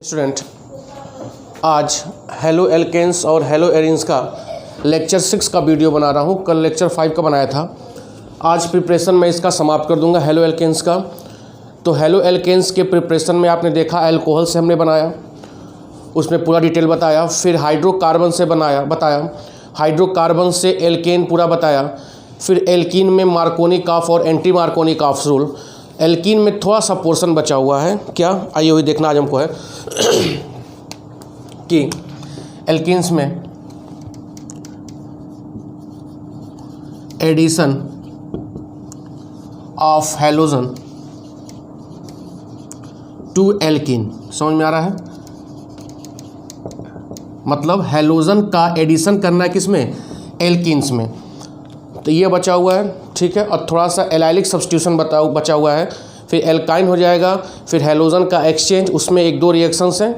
Student, आज halo alkanes और hello arenes का लेक्चर 6 का वीडियो बना रहा हूँ। कल लेक्चर 5 का बनाया था। आज प्रिपरेशन मैं इसका समाप्त कर दूंगा हेलो एल्केन्स का। तो हेलो एल्केन्स के प्रिपरेशन में आपने देखा अल्कोहल से हमने बनाया, उसमें पूरा डिटेल बताया। फिर हाइड्रोकार्बन से बताया, हाइड्रोकार्बन से एल्केन पूरा बताया। फिर एल्कीन में मार्कोनी कॉफ और एंटी मार्कोनी कॉफ रूल। एल्कीन में थोड़ा सा पोर्शन बचा हुआ है, क्या आइए वही देखना आज हमको है कि एल्कीन्स में addition of halogen to alkene. समझ में आ रहा है? मतलब हैलोजन का एडिशन करना है किसमें? एल्कीन्स में। तो ये बचा हुआ है, ठीक है। और थोड़ा सा एलाइलिक सब्स्टिट्यूशन बचा हुआ है। फिर एल्काइन हो जाएगा, फिर हैलोजन का एक्सचेंज, उसमें एक दो रिएक्शन से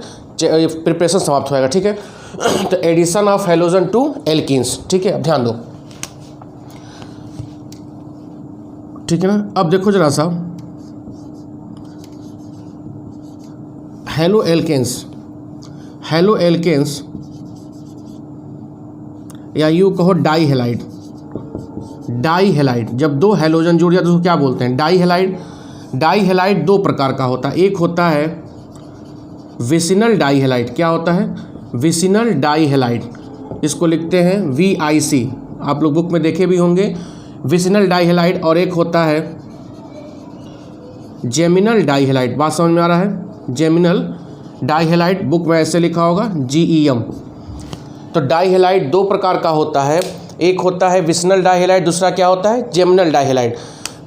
प्रिपरेशन समाप्त हो जाएगा, ठीक है। तो addition of halogen to alkenes, ठीक है। अब ध्यान दो, ठीक है ना। अब देखो जरा सा, हेलो एल्केन्स या यूँ कहो डाई हैलाइड। जब दो हैलोजन जुड़ जाए तो उसको क्या बोलते हैं? डाई हैलाइड दो प्रकार का होता है। एक होता है विसिनल डाई हैलाइड। क्या होता है? Vicinal die halide. इसको लिखते हैं VIC, आप लोग बुक में देखे भी होंगे, विसिनल डाई हैलाइड। और एक होता है जेमिनल डाई हैलाइड। बात समझ में आ रहा है? जेमिनल डाई हैलाइड, बुक में ऐसे लिखा होगा GEM। तो डाई हैलाइड दो प्रकार का होता है। एक होता है विसिनल डाई हैलाइड, दूसरा क्या होता है? Geminal die halide.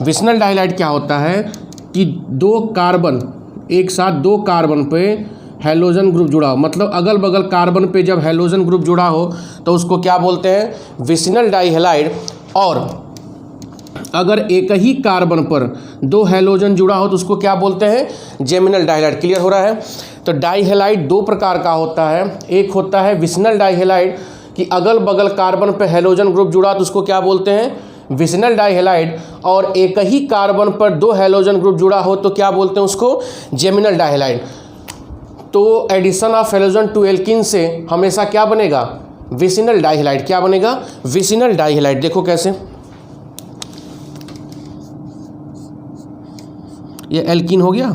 Vicinal die halide क्या होता है कि दो कार्बन एक साथ, दो कार्बन पे हैलोजन ग्रुप जुड़ा हो, मतलब अगल बगल कार्बन पे जब हैलोजन ग्रुप जुड़ा हो तो उसको क्या बोलते हैं? Vicinal die halide. और अगर एक ही कार्बन पर दो हैलोजन जुड़ा हो तो उसको क्या बोलते हैं? Geminal die halide. क्लियर हो रहा है? तो डाई हैलाइड दो प्रकार का होता है। एक होता है विसिनल डाई हैलाइड कि अगल बगल कार्बन पे हैलोजन ग्रुप जुड़ा तो उसको क्या बोलते हैं? Vicinal die halide. और एक ही कार्बन पर दो हैलोजन ग्रुप जुड़ा हो तो क्या बोलते हैं उसको? Geminal die halide. तो addition of halogen to alkene से हमेशा क्या बनेगा? Vicinal die halide. क्या बनेगा? Vicinal die halide. देखो कैसे, ये एल्कीन हो गया,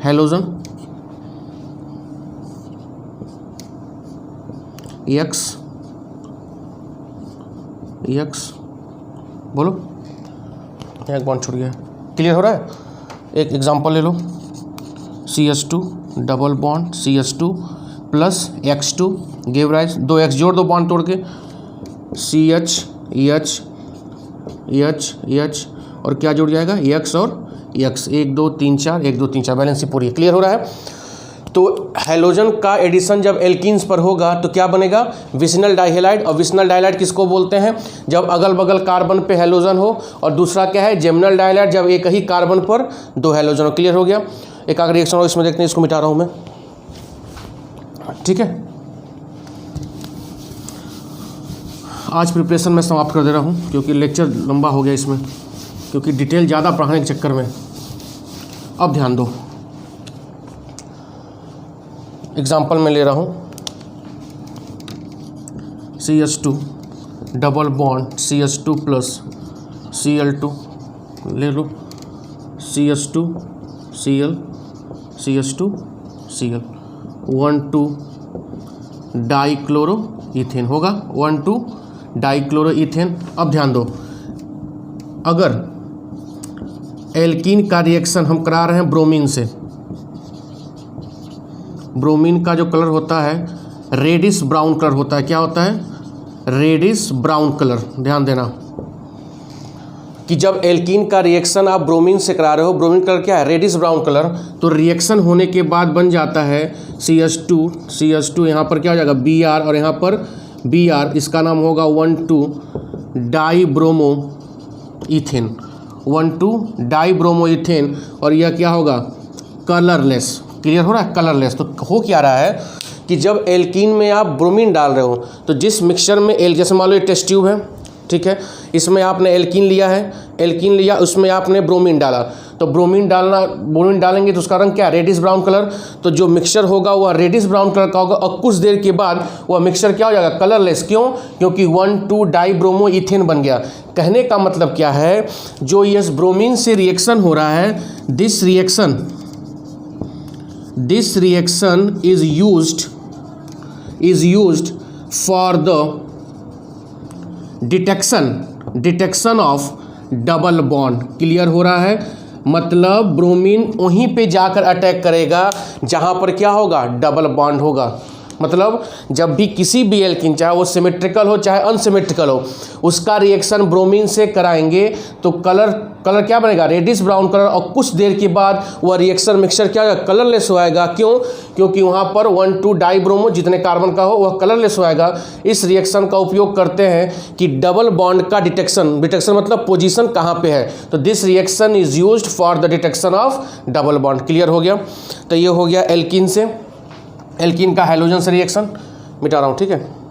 हैलोजन X बोलो, एक बॉन्ड छूट गया। क्लियर हो रहा है? एक एग्जांपल ले लो, CH2 double bond CH2 plus X2 give rise, दो X जोड़ दो बॉन्ड तोड़ के, CH H और क्या जुड़ जाएगा? X और X, 1 2 3 4, 1 2 3 4, बैलेंस पूरी। क्लियर हो रहा है? तो हैलोजन का एडिशन जब एल्कीन्स पर होगा तो क्या बनेगा? Vicinal die halide. और विसिनल डाई हैलाइड किसको बोलते हैं? जब अगल बगल कार्बन पे हैलोजन हो। और दूसरा क्या है? जेमिनल डाई हैलाइड, जब एक ही कार्बन पर दो हैलोजन हो। क्लियर हो गया? एक आगे रिएक्शन हो, इसमें देखते हैं, इसको मिटा रहा हूं मैं, ठीक है। आज प्रिपरेशन मैं समाप्त कर दे रहा हूँ क्योंकि लेक्चर लंबा हो गया इसमें, क्योंकि डिटेल ज़्यादा पढ़ाने के चक्कर में। अब ध्यान दो, एग्जाम्पल में ले रहा हूँ, CH2 double bond CH2 plus Cl2 ले लो, CH2 Cl CH2 Cl 1,2 dichloro ethane होगा, 1,2 डाइक्लोरो इथेन। अब ध्यान दो, अगर एल्कीन का रिएक्शन हम करा रहे हैं ब्रोमीन से, ब्रोमीन का जो कलर होता है रेडिश ब्राउन कलर होता है। क्या होता है? Reddish brown colour. ध्यान देना कि जब एल्कीन का रिएक्शन आप ब्रोमीन से करा रहे हो, ब्रोमीन कलर क्या है? Reddish brown colour. तो रिएक्शन होने के बाद बन जाता है CH2 यहाँ पर क्या हो जाएगा? Br, और यहाँ पर Br, इसका नाम होगा 1,2 डाईब्रोमो इथेन, 1,2 डाईब्रोमो इथेन। और यह क्या होगा? कलरलेस। क्लियर हो रहा है? कलरलेस। तो हो क्या रहा है कि जब एल्कीन में आप ब्रोमीन डाल रहे हो तो जिस मिक्सचर में जैसे मान लो ये टेस्ट ट्यूब है, ठीक है, इसमें आपने एल्कीन लिया है, एल्कीन लिया, उसमें आपने ब्रोमीन डाला, तो ब्रोमीन डालेंगे तो उसका रंग क्या है, रेडिश ब्राउन कलर। तो जो मिक्सचर होगा वह रेडिश ब्राउन कलर का होगा और कुछ देर के बाद वह मिक्सचर क्या हो जाएगा, कलरलेस। क्यों? क्योंकि 1,2 डाइब्रोमो इथेन बन गया। कहने का मतलब क्या है, जो इस ब्रोमीन से रिएक्शन हो रहा है, this reaction is used for the detection of double bond. Clear हो रहा है? मतलब ब्रोमीन वहीं पे जाकर अटैक करेगा जहां पर क्या होगा, डबल बॉन्ड होगा। मतलब जब भी किसी भी एल्कीन, चाहे वो सिमेट्रिकल हो चाहे अनसिमेट्रिकल हो, उसका रिएक्शन ब्रोमीन से कराएंगे तो कलर क्या बनेगा, रेडिश ब्राउन कलर। और कुछ देर के बाद वह रिएक्शन मिक्सचर क्या होगा, कलरलेस हो आएगा। क्यों? क्योंकि वहाँ पर 1,2 डाइब्रोमो जितने कार्बन का हो वह कलरलेस हो आएगा। इस रिएक्शन का उपयोग करते हैं कि डबल बॉन्ड का डिटेक्शन मतलब पोजीशन कहाँ पे है। तो this reaction is used for the detection of double bond. Clear हो गया? तो ये हो गया एल्कीन से, एल्कीन का हैलोजन से रिएक्शन। मिटा रहा हूँ, ठीक है।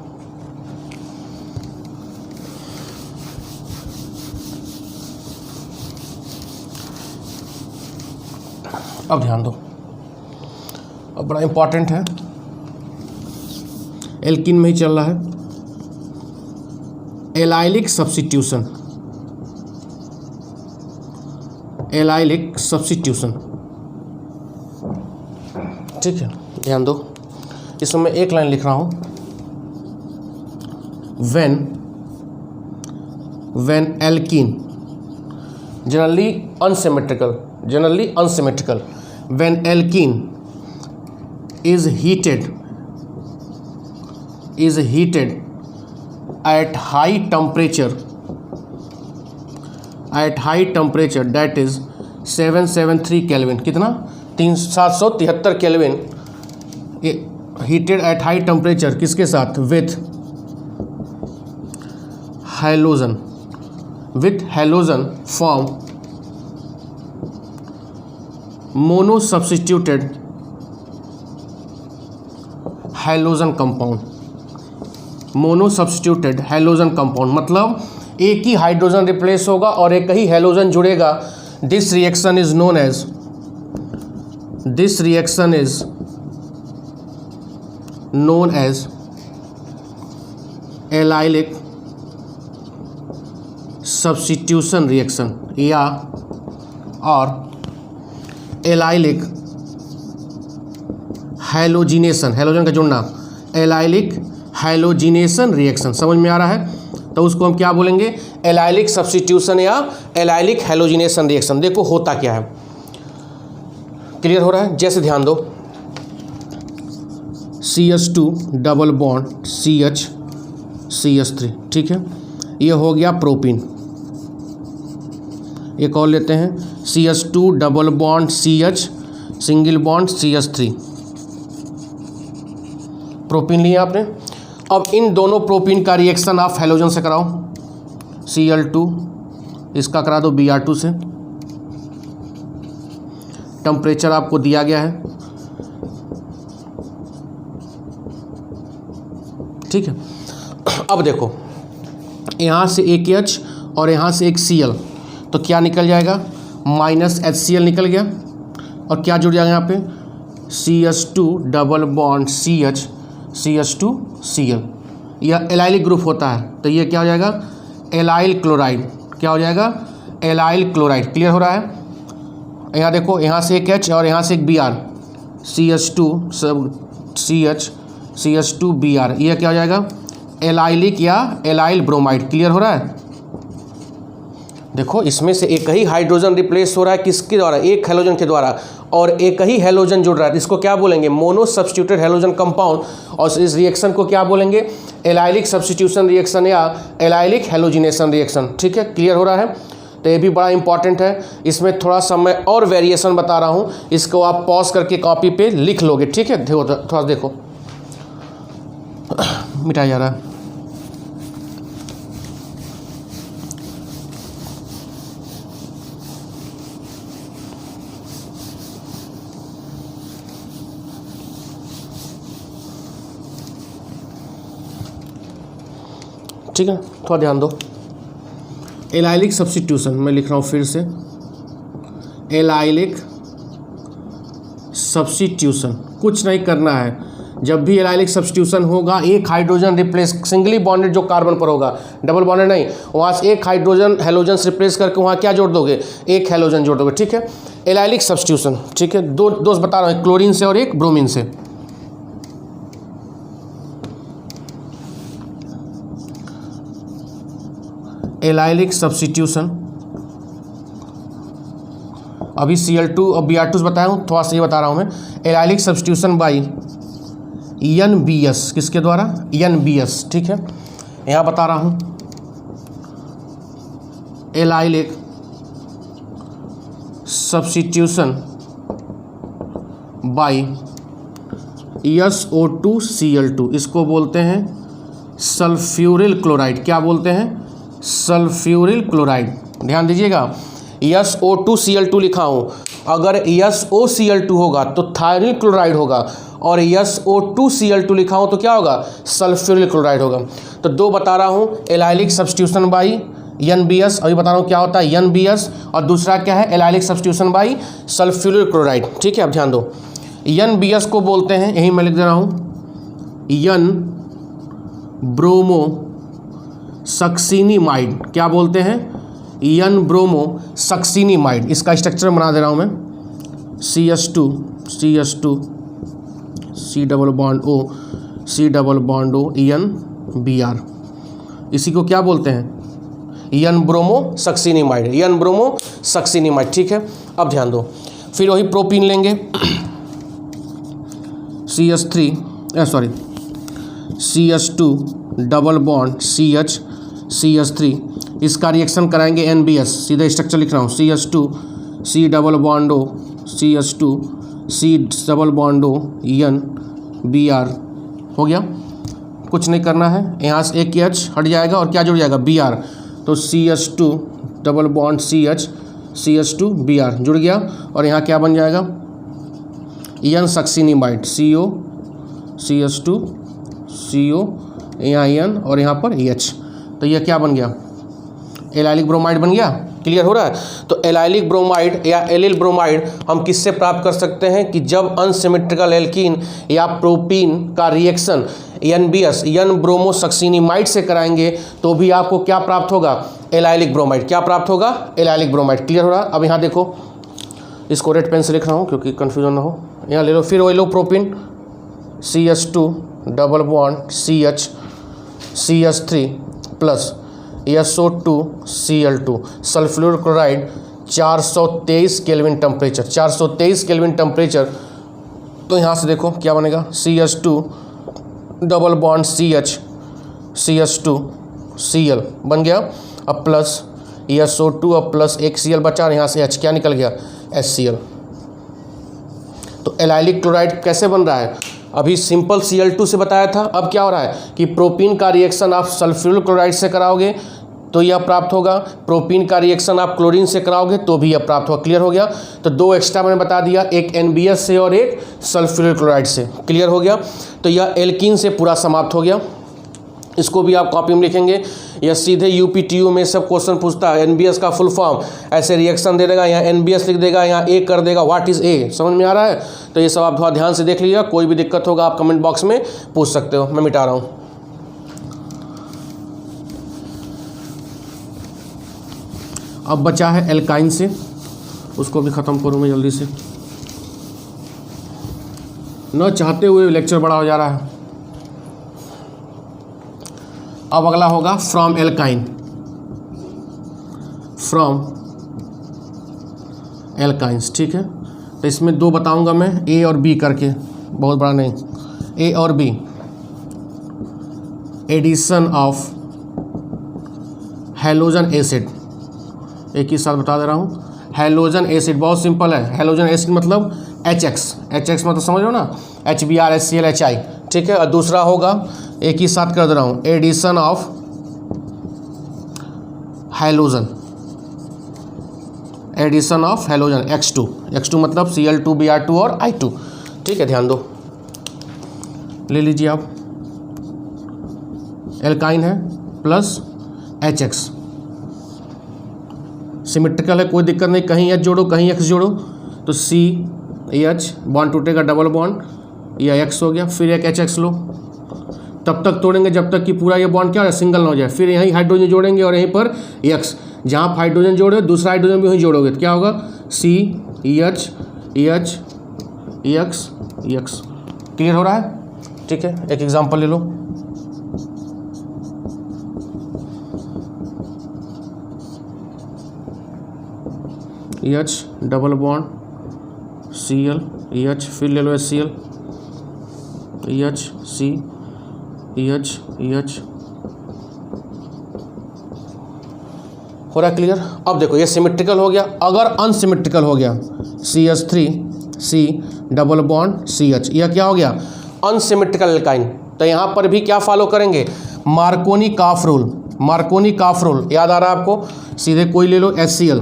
अब ध्यान दो, अब बड़ा इंपॉर्टेंट है, एल्कीन में ही चल रहा है। एलाइलिक सब्स्टिट्यूशन, ठीक है, ध्यान दो। इसमें एक लाइन लिख रहा हूं, when alkene generally unsymmetrical, when alkene is heated at high temperature, that is 773 kelvin, कितना, 773 kelvin, heated at high temperature, किसके साथ, with halogen form mono substituted halogen compound. मतलब एक ही हाइड्रोजन रिप्लेस होगा और एक ही हैलोजन जुड़ेगा। This reaction is known as allylic substitution reaction या और एलाइलिक हैलोजिनेशन, हैलोजन का जुड़ना, एलाइलिक हैलोजिनेशन रिएक्शन। समझ में आ रहा है? तो उसको हम क्या बोलेंगे, एलाइलिक सब्स्टिट्यूशन या एलाइलिक हैलोजिनेशन रिएक्शन। देखो होता क्या है, क्लियर हो रहा है? जैसे ध्यान दो, CH2 डबल बॉन्ड CH3, ठीक है, ये हो गया प्रोपीन। एक और लेते हैं, CH2 double bond CH single bond CH3, propene लिए आपने। अब इन दोनों प्रोपीन का रिएक्शन आप हैलोजन से कराओ, Cl2 इसका करा दो Br2 से। टेम्परेचर आपको दिया गया है, ठीक है। अब देखो, यहाँ से एक H और यहाँ से एक Cl, तो क्या निकल जाएगा, -HCl निकल गया। और क्या जुड़ जाएगा यहाँ पे, CH2 डबल बॉन्ड CH2Cl, यह एलाइलिक ग्रुप होता है। तो ये क्या हो जाएगा, एलाइल क्लोराइड। क्या हो जाएगा, एलाइल क्लोराइड। क्लियर हो रहा है? यहाँ देखो, यहाँ से एक H और यहाँ से एक Br, CH2Br, यह क्या हो जाएगा, एलाइलिक या एलाइल ब्रोमाइड। क्लियर हो रहा है? देखो, इसमें से एक ही हाइड्रोजन रिप्लेस हो रहा है, किसके द्वारा, एक हैलोजन के द्वारा, और एक ही हैलोजन जुड़ रहा है। इसको क्या बोलेंगे, मोनो सब्स्टिट्यूटेड हैलोजन कंपाउंड। और इस रिएक्शन को क्या बोलेंगे, एलाइलिक सब्स्टिट्यूशन रिएक्शन या एलाइलिक हैलोजिनेशन रिएक्शन। ठीक है, क्लियर हो रहा है? तो ये भी बड़ा इंपॉर्टेंट है। इसमें थोड़ा सा मैं और वेरिएशन बता रहा हूँ, इसको आप पॉज करके कॉपी पे लिख लोगे। ठीक है, थोड़ा देखो, मिटाया जा रहा है। ठीक है, थोड़ा ध्यान दो। एलाइलिक सब्स्टिट्यूशन मैं लिख रहा हूँ फिर से, एलाइलिक सब्स्टिट्यूशन, कुछ नहीं करना है। जब भी एलाइलिक सब्स्टिट्यूशन होगा, एक हाइड्रोजन रिप्लेस, सिंगली बॉन्डेड जो कार्बन पर होगा, डबल बॉन्डेड नहीं, वहाँ से एक हाइड्रोजन हेलोजन से रिप्लेस करके वहाँ क्या जोड़ दोगे, एक हेलोजन जोड़ दोगे, ठीक है। एलाइलिक सब्स्टिट्यूशन, ठीक है। दो दोस्त बता रहा हूँ, एक क्लोरीन से और एक ब्रोमीन से। एलाइलिक सब्स्टिट्यूशन, अभी Cl2 और Br2 बताया हूँ, थोड़ा सा ये बता रहा हूँ मैं। एलाइलिक सब्स्टिट्यूशन बाई NBS, किसके द्वारा, NBS, ठीक है। यहाँ बता रहा हूँ एलाइलिक सब्स्टिट्यूशन बाई SO2Cl2, इसको बोलते हैं सल्फ्यूरिल क्लोराइड। क्या बोलते हैं, सल्फ्यूरिल क्लोराइड। ध्यान दीजिएगा, SO2Cl2 लिखा हूँ, अगर SOCl2 होगा तो थायरिल क्लोराइड होगा, और SO2Cl2 लिखा हूँ तो क्या होगा, सल्फ्यूरिल क्लोराइड होगा। तो दो बता रहा हूँ, एलाइलिक सब्स्टिट्यूशन बाई NBS, अभी बता रहा हूँ क्या होता है NBS, और दूसरा क्या है, allylic substitution by sulphuryl chloride, ठीक है। अब ध्यान दो, NBS को बोलते हैं, यही मैं लिख दे रहा हूँ, N ब्रोमो सक्सिनिमाइड। क्या बोलते हैं, N ब्रोमो सक्सिनिमाइड। इसका स्ट्रक्चर बना दे रहा हूँ मैं, CH2 C double bond O C double bond O N Br। इसी को क्या बोलते हैं, N bromo succinimide, N bromo succinimide, ठीक है। अब ध्यान दो, फिर वही प्रोपीन लेंगे, CH2 डबल बॉन्ड CH3, इसका रिएक्शन कराएंगे NBS, सीधा स्ट्रक्चर लिख रहा हूँ, CH2 C double bond O CH2 C double bond O N Br, हो गया। कुछ नहीं करना है, यहाँ से एक H हट जाएगा और क्या जुड़ जाएगा, Br, तो CH2 double bond CH2 Br जुड़ गया, और यहाँ क्या बन जाएगा, N succinimide CO CH2 CO, यहाँ N और यहाँ पर H, तो यह क्या बन गया, एलाइलिक ब्रोमाइड बन गया। क्लियर हो रहा है। तो एलाइलिक ब्रोमाइड या एलिल ब्रोमाइड हम किससे प्राप्त कर सकते हैं कि जब अनसिमेट्रिकल एल्कीन या प्रोपीन का reaction NBS N bromo succinimide से कराएंगे तो भी आपको क्या प्राप्त होगा, एलाइलिक ब्रोमाइड। क्या प्राप्त होगा, एलाइलिक ब्रोमाइड। क्लियर हो रहा है। अब यहाँ देखो, इसको रेड पेन से लिख रहा हूँ क्योंकि कन्फ्यूजन ना हो। यहाँ ले लो, फिर वही लो propene, CH2 double bond CH3 plus SO2Cl2 sulphuryl chloride 423 kelvin temperature, 423 kelvin temperature. तो यहाँ से देखो क्या बनेगा, CH2 डबल बॉन्ड CH2Cl बन गया। अब प्लस SO2, अब प्लस एक Cl बचा, और यहाँ से H क्या निकल गया, HCl। तो एलाइलिक क्लोराइड कैसे बन रहा है, अभी सिंपल Cl2 से बताया था। अब क्या हो रहा है कि प्रोपीन का रिएक्शन आप सल्फ्यूरिल क्लोराइड से कराओगे तो यह प्राप्त होगा, प्रोपीन का रिएक्शन आप क्लोरीन से कराओगे तो भी यह प्राप्त होगा। क्लियर हो गया। तो दो एक्स्ट्रा मैंने बता दिया, एक NBS से और एक सल्फ्यूरिल क्लोराइड से। क्लियर हो गया। तो यह एल्कीन से पूरा समाप्त हो गया। इसको भी आप कॉपी में लिखेंगे, या सीधे UPTU में सब क्वेश्चन पूछता है NBS का फुल फॉर्म, ऐसे रिएक्शन दे देगा, यहाँ NBS लिख देगा, यहाँ A कर देगा, व्हाट इज़ A, समझ में आ रहा है। तो ये सब आप थोड़ा ध्यान से देख लीजिएगा, कोई भी दिक्कत होगा आप कमेंट बॉक्स में पूछ सकते हो, मैं मिटा रहा हूँ। अब बचा है एल्काइन से, उसको भी ख़त्म करूँ मैं जल्दी से, न चाहते हुए लेक्चर बड़ा हो जा रहा है। अब अगला होगा फ्रॉम एल्काइन, फ्रॉम एल्काइंस, ठीक है। तो इसमें दो बताऊंगा मैं, A और B करके, बहुत बड़ा नहीं, A और B, addition of halogen acid, एक ही साथ बता दे रहा हूँ। हैलोजन एसिड बहुत सिंपल है, हैलोजन एसिड मतलब HX मतलब समझ लो ना, HBr HCl HI, ठीक है। और दूसरा होगा, एक ही साथ कर दे रहा हूँ, addition of halogen, addition of halogen X2 मतलब Cl2 Br2 और I2, ठीक है। ध्यान दो, ले लीजिए आप, एल्काइन है प्लस HX, सिमेट्रिकल है, कोई दिक्कत नहीं, कहीं एच जोड़ो कहीं एक्स जोड़ो, तो सी एच बॉन्ड टूटेगा, डबल बॉन्ड, यह एक्स हो गया, फिर एक एच एक्स लो, तब तक तोड़ेंगे जब तक कि पूरा ये बॉन्ड क्या है सिंगल ना हो जाए, फिर यहीं हाइड्रोजन जोड़ेंगे और यहीं पर एक्स, जहाँ आप हाइड्रोजन जोड़े दूसरा हाइड्रोजन भी वहीं जोड़ोगे तो क्या होगा, C H H X X. Clear हो रहा है? ठीक है, एक एग्जांपल ले लो। H double bond C L H, फिर ले लो H H C H H. हो रहा है क्लियर? अब देखो ये सिमेट्रिकल हो गया, अगर अनसिमेट्रिकल हो गया CH3 C double bond CH, यह क्या हो गया, अनसिमेट्रिकल एल्काइन। तो यहाँ पर भी क्या फॉलो करेंगे, Markovnikov rule. Markovnikov rule याद आ रहा है आपको? सीधे कोई ले लो HCl,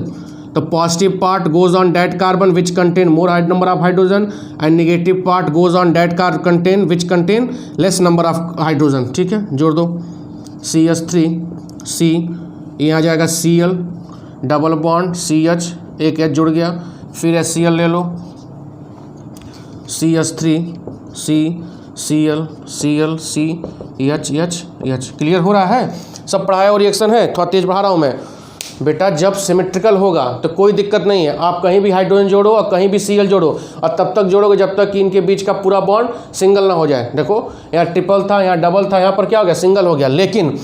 तो positive part goes on that carbon which contain more number of hydrogen and negative part goes on that carbon contain which contain less number of hydrogen. ठीक है, जोड़ दो CH3 C, यहाँ जाएगा Cl डबल बॉन्ड CH, एक H जुड़ गया, फिर HCl ले लो, CH3 C Cl Cl C H H H। Clear हो रहा है? सब पढ़ाया और रिएक्शन है, थोड़ा तेज पढ़ा रहा हूँ मैं बेटा। जब सिमेट्रिकल होगा तो कोई दिक्कत नहीं है, आप कहीं भी हाइड्रोजन जोड़ो और कहीं भी Cl जोड़ो, और तब तक जोड़ोगे जब तक कि इनके बीच का पूरा बॉन्ड सिंगल ना हो जाए। देखो यहाँ ट्रिपल था, यहाँ डबल था, यहाँ पर क्या हो गया, सिंगल हो गया। लेकिन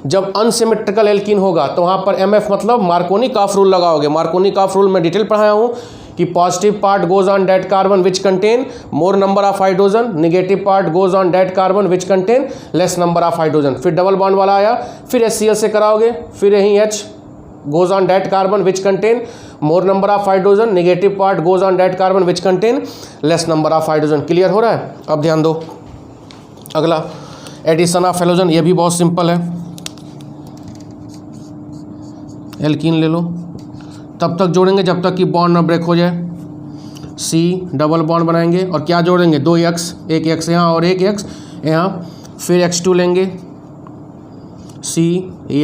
जब अनसिमेट्रिकल एल्कीन होगा तो वहाँ पर MF मतलब मार्कोनी काफ रूल लगाओगे। मार्कोनी काफ रूल में डिटेल पढ़ाया हूँ कि positive part goes on that carbon which contain more number of hydrogen, negative part goes on that carbon which contain less number of hydrogen. फिर double bond वाला आया, फिर HCl से कराओगे, फिर यहीं H goes on that carbon which contain more number of hydrogen, negative part goes on that carbon which contain less number of hydrogen। Clear हो रहा है? अब ध्यान दो अगला, एडिशन ऑफ हेलोजन। ये भी बहुत सिंपल है, एल्कीन ले लो, तब तक जोड़ेंगे जब तक कि बॉन्ड ना ब्रेक हो जाए। C डबल बॉन्ड बनाएंगे और क्या जोड़ेंगे, 2 X, एक X यहाँ और एक X यहाँ, फिर X2 लेंगे, C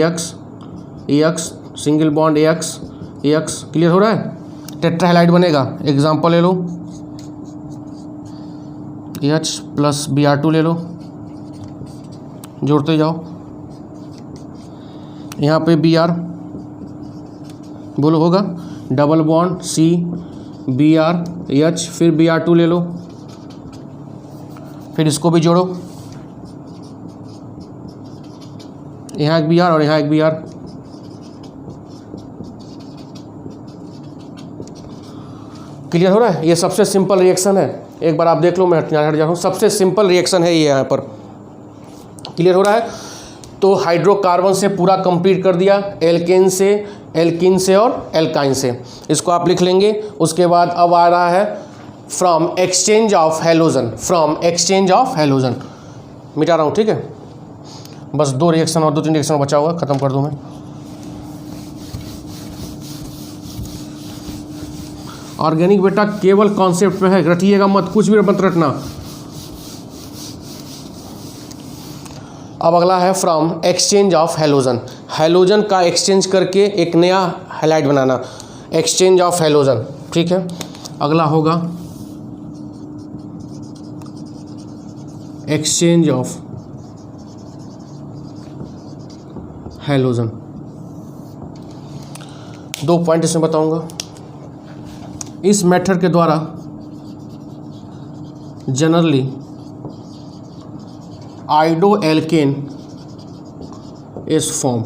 X X single bond AX AX। Clear हो रहा है? टेट्राहेलाइड बनेगा। एग्जांपल ले लो, H प्लस Br2 ले लो, जोड़ते जाओ, यहाँ पे Br बोलो होगा, double bond C Br H, फिर Br2 ले लो, फिर इसको भी जोड़ो, यहाँ एक Br और यहाँ एक Br। क्लियर हो रहा है? ये सबसे सिंपल रिएक्शन है, एक बार आप देख लो, मैं हट जा रहा हूँ, सबसे सिंपल रिएक्शन है ये यहाँ पर। क्लियर हो रहा है? तो हाइड्रोकार्बन से पूरा कंप्लीट कर दिया, एल्केन से और एल्काइन से, इसको आप लिख लेंगे। उसके बाद अब आ रहा है from exchange of halogen, from exchange of halogen मिटा रहा हूँ। ठीक है, बस 2 रिएक्शन और 2-3 रिएक्शन बचा हुआ, खत्म कर दूँ मैं। ऑर्गेनिक बेटा केवल कॉन्सेप्ट पे है, रटिएगा मत, कुछ भी मत रटना। अब अगला है from exchange of halogen, halogen का एक्सचेंज करके एक नया halide banana, exchange of halogen. ठीक है, अगला होगा एक्सचेंज ऑफ हेलोजन। 2 पॉइंट इसमें बताऊंगा। इस मेथड के द्वारा generally iodo alkane is form,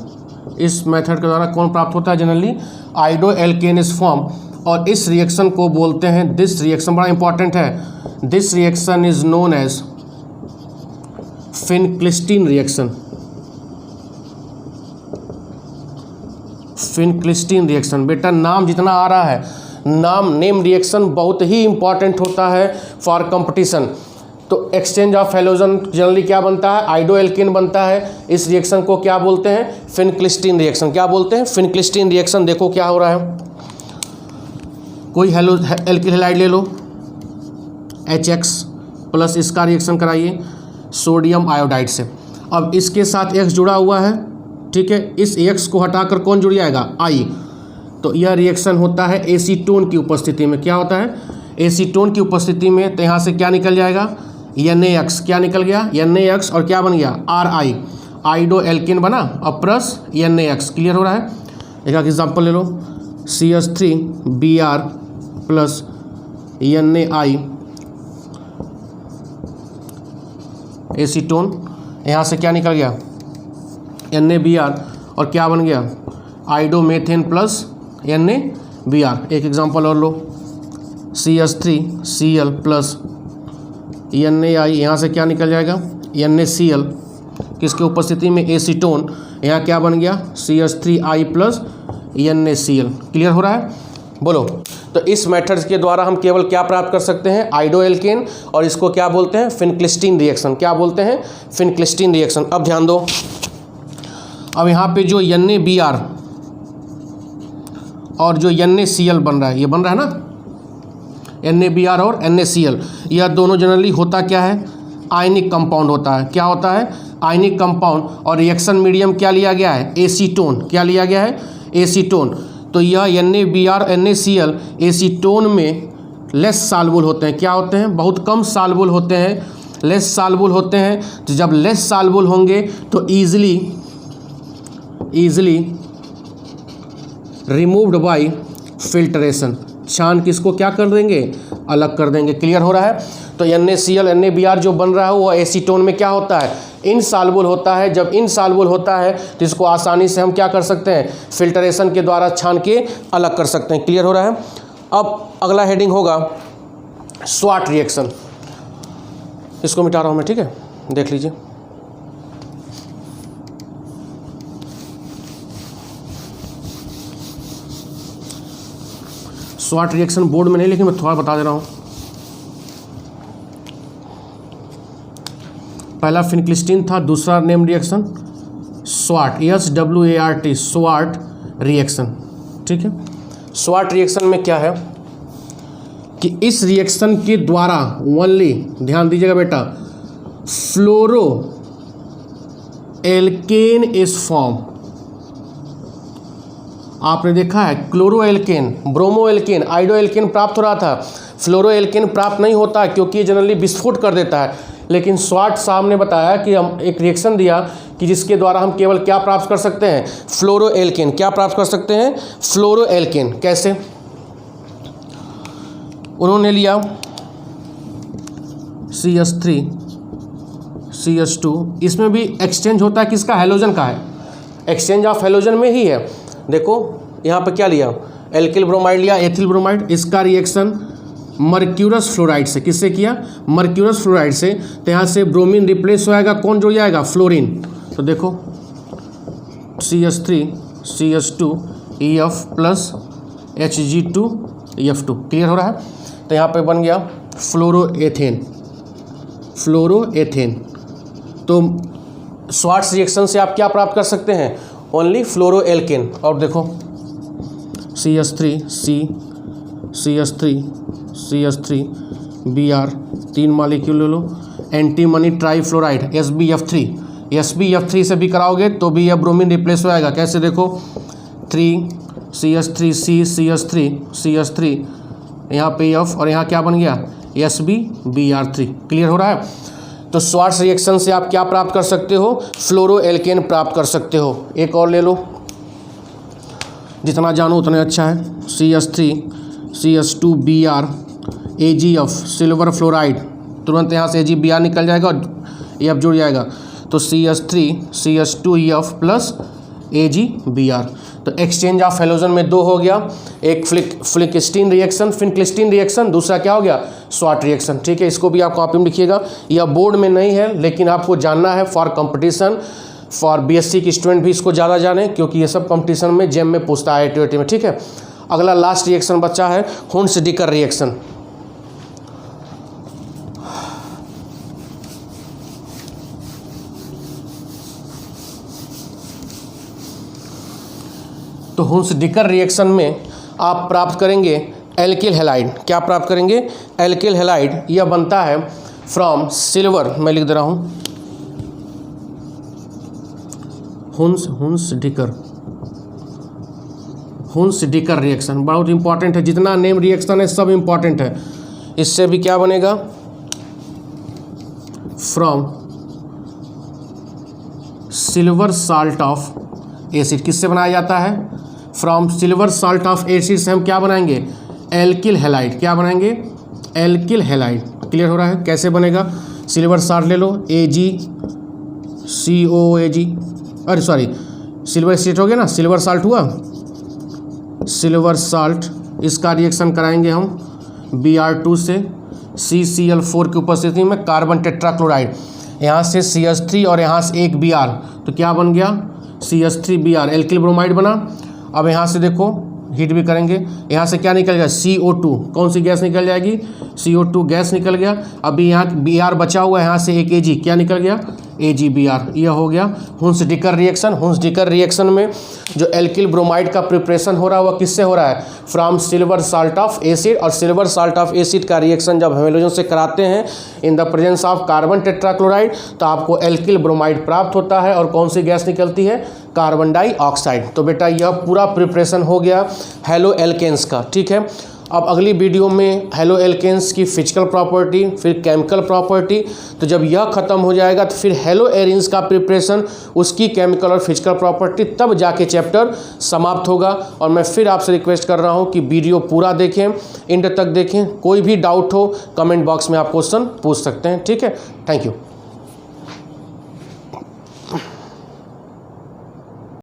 इस मेथड के द्वारा कौन प्राप्त होता है, generally iodo alkane is form. और इस रिएक्शन को बोलते हैं, दिस रिएक्शन बड़ा इंपॉर्टेंट है, this reaction is known as Finkelstein reaction. Finkelstein reaction बेटा नाम जितना आ रहा है, नेम रिएक्शन बहुत ही इंपॉर्टेंट होता है फॉर कंपटीशन। तो एक्सचेंज ऑफ हेलोजन जनरली क्या बनता है, आइडो एल्केन बनता है। इस रिएक्शन को क्या बोलते हैं, फिनक्लिस्टीन रिएक्शन। क्या बोलते हैं, फिनक्लिस्टीन रिएक्शन। देखो क्या हो रहा है, कोई एल्किल हैलाइड ले लो, HX प्लस इसका रिएक्शन कराइए सोडियम आयोडाइड से। अब इसके साथ X जुड़ा हुआ है, ठीक है, इस X को हटाकर कौन जुड़ जाएगा, I। तो यह रिएक्शन होता है एसीटोन की उपस्थिति में। क्या होता है? एसीटोन की उपस्थिति में। तो यहाँ से क्या निकल जाएगा? NaX। क्या निकल गया? NaX और क्या बन गया? Ri, आइडो एल्केन बना और प्लस NaX। क्लियर हो रहा है? एक एग्जाम्पल ले लो, CH3Br प्लस NaI एसीटोन। यहाँ से क्या निकल गया? NaBr और क्या बन गया? आइडोमेथेन प्लस NaBr। एक एग्जांपल और लो, CH3Cl प्लस NaI। यहाँ से क्या निकल जाएगा? NaCl। किसके उपस्थिति में? एसीटोन। यहाँ क्या बन गया? CH3I plus NaCl। क्लियर हो रहा है? बोलो। तो इस मेथड्स के द्वारा हम केवल क्या प्राप्त कर सकते हैं? आइडो एल्केन, और इसको क्या बोलते हैं? फिनक्लिस्टीन रिएक्शन। क्या बोलते हैं? फिनक्लिस्टीन रिएक्शन। अब ध्यान दो, अब यहाँ पे जो NaBr और जो NaCl बन रहा है, ये बन रहा है ना, NaBr और NaCl, यह दोनों जनरली होता क्या है? आयनिक कंपाउंड होता है। क्या होता है? Ionic compound. और रिएक्शन मीडियम क्या लिया गया है? एसीटोन। क्या लिया गया है? एसीटोन। तो यह NaBr NaCl एसीटोन में लेस सालबुल होते हैं। क्या होते हैं? बहुत कम सालबुल होते हैं, लेस सालबुल होते हैं। तो जब लेस सालबुल होंगे तो ईजिली रिमूव्ड बाय फिल्ट्रेशन। छान किसको क्या कर देंगे? अलग कर देंगे। क्लियर हो रहा है? तो NaCl NaBr जो बन रहा है वो एसीटोन में क्या होता है? इनसालबुल होता है। जब इनसालबुल होता है तो इसको आसानी से हम क्या कर सकते हैं? फिल्ट्रेशन के द्वारा छान के अलग कर सकते हैं। क्लियर हो रहा है? अब अगला हेडिंग होगा स्वाट रिएक्शन। इसको मिटा रहा हूँ मैं, ठीक है? देख लीजिए। स्वाट रिएक्शन बोर्ड में नहीं, लेकिन मैं थोड़ा बता दे रहा हूँ। पहला फिनक्लिस्टीन था, दूसरा नेम रिएक्शन स्वाट, SWART, स्वाट रिएक्शन। ठीक है? स्वाट रिएक्शन में क्या है कि इस रिएक्शन के द्वारा ओनली, ध्यान दीजिएगा बेटा, फ्लोरो एल्केन इज फॉर्म। आपने देखा है chloro alkene, bromo alkene, आइडो alkene प्राप्त हो रहा था, फ्लोरो एल्केन प्राप्त नहीं होता है क्योंकि ये जनरली विस्फोट कर देता है। लेकिन स्वाट साहब ने बताया कि हम एक रिएक्शन दिया कि जिसके द्वारा हम केवल क्या प्राप्त कर सकते हैं? फ्लोरो एल्केन। क्या प्राप्त कर सकते हैं? फ्लोरो एल्केन। कैसे? उन्होंने लिया CH3 CH2, इसमें भी एक्सचेंज होता है किसका? हैलोजन का है। एक्सचेंज ऑफ हैलोजन में ही है। देखो यहाँ पे क्या लिया? एल्किल ब्रोमाइड लिया, एथिल ब्रोमाइड। इसका रिएक्शन मर्क्यूरस फ्लोराइड से। किससे किया? मर्क्यूरस फ्लोराइड से। तो यहाँ से ब्रोमीन रिप्लेस हो जाएगा, कौन जुड़ जाएगा? फ्लोरीन। तो देखो CH3 CH2 EF plus Hg2F2। Clear हो रहा है? तो यहाँ पे बन गया फ्लोरोएथेन। फ्लोरोएथेन। तो स्वाट्स रिएक्शन से आप क्या प्राप्त कर सकते हैं? ओनली फ्लोरो एल्केन। और देखो CH3Br 3 मॉलिक्यूल ले लो। एंटीमनी ट्राईफ्लोराइड SbF3 से भी कराओगे तो भी यह ब्रोमीन रिप्लेस हो जाएगा। कैसे? देखो 3CH3C, यहाँ पे F और यहाँ क्या बन गया? SbBr3। क्लियर हो रहा है? तो स्वाट्स रिएक्शन से आप क्या प्राप्त कर सकते हो? फ्लोरो एल्केन प्राप्त कर सकते हो। एक और ले लो, जितना जानो उतना अच्छा है। CH3 CH2Br AgF silver fluoride, तुरंत यहाँ से AgBr निकल जाएगा और F जुड़ जाएगा। तो CH3 CH2EF प्लस AgBr। तो एक्सचेंज ऑफ हैलोजन में 2 हो गया, एक फिनक्लिस्टीन रिएक्शन, दूसरा क्या हो गया? स्वाट रिएक्शन। ठीक है? इसको भी आप कॉपी में लिखिएगा। यह बोर्ड में नहीं है लेकिन आपको जानना है फॉर कंपटीशन, फॉर BSc के स्टूडेंट भी इसको ज़्यादा जाने, क्योंकि ये सब कंपटीशन में जेम में पूछता है, IIT में। ठीक है? अगला लास्ट रिएक्शन बचा है हुंस-डिकर रिएक्शन। तो हुंस-डिकर रिएक्शन में आप प्राप्त करेंगे एल्किल हैलाइड। क्या प्राप्त करेंगे? Alkyl halide. यह बनता है फ्रॉम सिल्वर, मैं लिख दे रहा हूँ, हुंस-डिकर हुन्स-डिकर रिएक्शन बहुत इंपॉर्टेंट है, जितना नेम रिएक्शन है सब इंपॉर्टेंट है। इससे भी क्या बनेगा, from silver salt of acid, किससे बनाया जाता है, from silver salt of acid से हम क्या बनाएंगे, एल्किल हैलाइड, क्या बनाएंगे, एल्किल हैलाइड। क्लियर हो रहा है कैसे बनेगा, सिल्वर साल्ट ले लो, AgCOAg, अरे सॉरी सिल्वर एसिड हो गया ना, सिल्वर साल्ट हुआ, सिल्वर साल्ट, इसका रिएक्शन कराएंगे हम Br2 से CCl4 की उपस्थिति में कार्बन टेट्राक्लोराइड, यहाँ से CH3 और यहाँ से एक Br, तो क्या बन गया CH3Br, एल्किल ब्रोमाइड बना। अब यहाँ से देखो हीट भी करेंगे, यहाँ से क्या निकल गया CO2, कौन सी गैस निकल जाएगी, CO2 गैस निकल गया। अभी यहाँ Br बचा हुआ है, यहाँ से एक Ag, क्या निकल गया AgBr, यह हो गया हुन्स-डिकर रिएक्शन। हुन्स-डिकर रिएक्शन में जो एल्किल ब्रोमाइड का प्रिपरेशन हो रहा है वह किससे हो रहा है, from silver salt of acid, और सिल्वर साल्ट ऑफ एसिड का रिएक्शन जब हेलोजन से कराते हैं in the presence of carbon tetrachloride तो आपको एल्किल ब्रोमाइड प्राप्त होता है, और कौन सी गैस निकलती है, कार्बन डाइऑक्साइड। तो बेटा यह पूरा प्रिपरेशन हो गया हेलो एल्केन्स का, ठीक है। अब अगली वीडियो में हेलो एल्केन्स की फिजिकल प्रॉपर्टी, फिर केमिकल प्रॉपर्टी, तो जब यह खत्म हो जाएगा तो फिर हेलो एरिन्स का प्रिपरेशन, उसकी केमिकल और फिजिकल प्रॉपर्टी, तब जाके चैप्टर समाप्त होगा। और मैं फिर आपसे रिक्वेस्ट कर रहा हूं कि वीडियो पूरा देखें, एंड तक देखें, कोई भी डाउट हो कमेंट बॉक्स में आप क्वेश्चन पूछ सकते हैं, ठीक है। Thank you.